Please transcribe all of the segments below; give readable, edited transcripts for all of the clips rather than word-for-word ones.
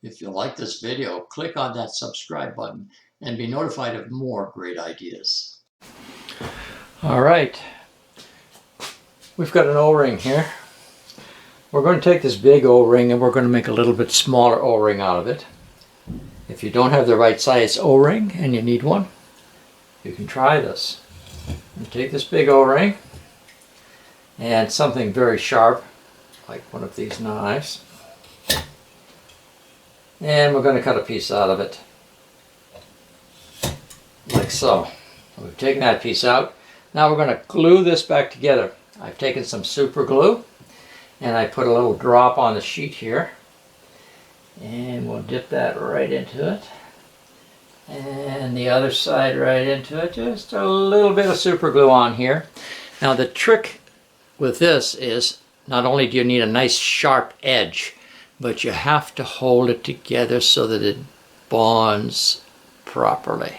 If you like this video, click on that subscribe button and be notified of more great ideas. All right, we've got an O-ring here. We're going to take this big O-ring and we're going to make a little bit smaller O-ring out of it. If you don't have the right size O-ring and you need one, you can try this. You take this big O-ring and something very sharp, like one of these knives, and we're going to cut a piece out of it, like so. We've taken that piece out. Now we're going to glue this back together. I've taken some super glue and I put a little drop on the sheet here, and we'll dip that right into it, and the other side right into it. Just a little bit of super glue on here. Now the trick with this is not only do you need a nice sharp edge, but you have to hold it together so that it bonds properly.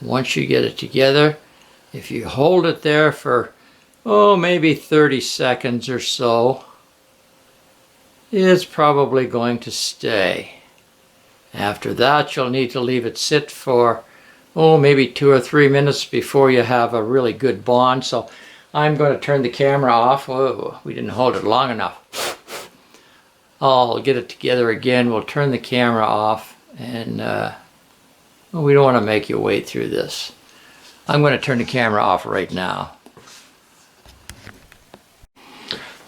Once you get it together, if you hold it there for maybe 30 seconds or so, it's probably going to stay. After that, you'll need to leave it sit for maybe 2 or 3 minutes before you have a really good bond. So I'm going to turn the camera off. Oh, we didn't hold it long enough. I'll get it together again. We'll turn the camera off, and we don't want to make you wait through this. I'm going to turn the camera off right now.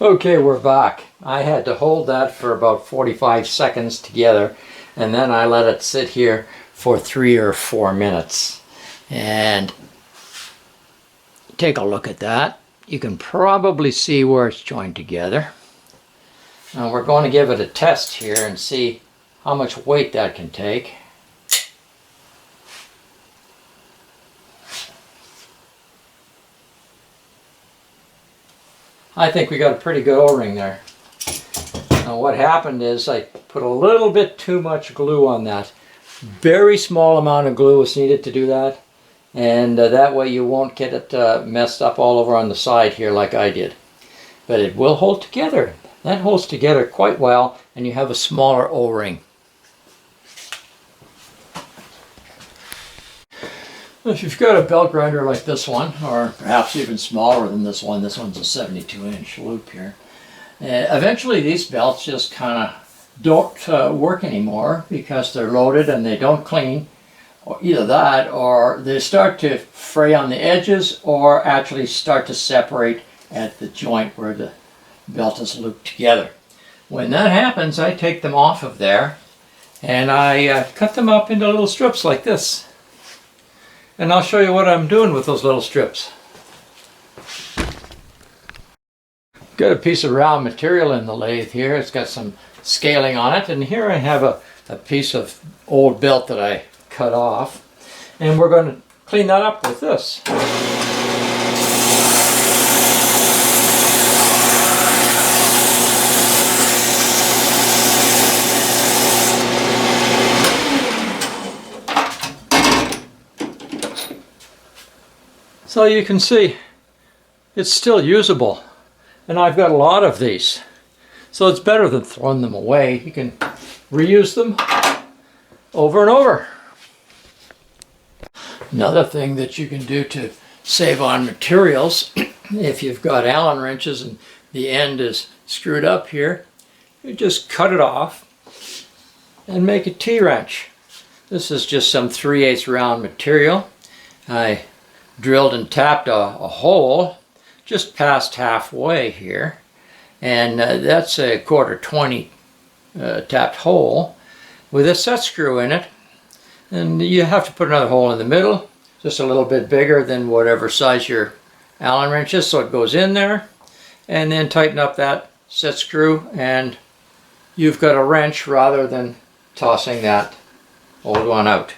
Okay, we're back. I had to hold that for about 45 seconds together, and then I let it sit here for 3 or 4 minutes. And take a look at that. You can probably see where it's joined together. Now we're going to give it a test here and see how much weight that can take. I think we got a pretty good O-ring there. Now what happened is I put a little bit too much glue on that. Very small amount of glue is needed to do that. And that way you won't get it messed up all over on the side here like I did. But it will hold together. That holds together quite well, and you have a smaller O-ring. If you've got a belt grinder like this one, or perhaps even smaller than this one's a 72-inch loop here. Eventually these belts just kind of don't work anymore because they're loaded and they don't clean. Or either that, or they start to fray on the edges, or actually start to separate at the joint where the belt is looped together. When that happens, I take them off of there and I cut them up into little strips like this. And I'll show you what I'm doing with those little strips. Got a piece of round material in the lathe here. It's got some scaling on it, and here I have a piece of old belt that I cut off, and we're going to clean that up with this. So you can see it's still usable, and I've got a lot of these, so it's better than throwing them away. You can reuse them over and over. Another thing that you can do to save on materials, if you've got Allen wrenches and the end is screwed up here, you just cut it off and make a T-wrench. This is just some 3/8 round material. I drilled and tapped a hole just past halfway here, and that's a 1/4 tapped hole with a set screw in it. And you have to put another hole in the middle, just a little bit bigger than whatever size your Allen wrench is, so it goes in there, and then tighten up that set screw, and you've got a wrench rather than tossing that old one out.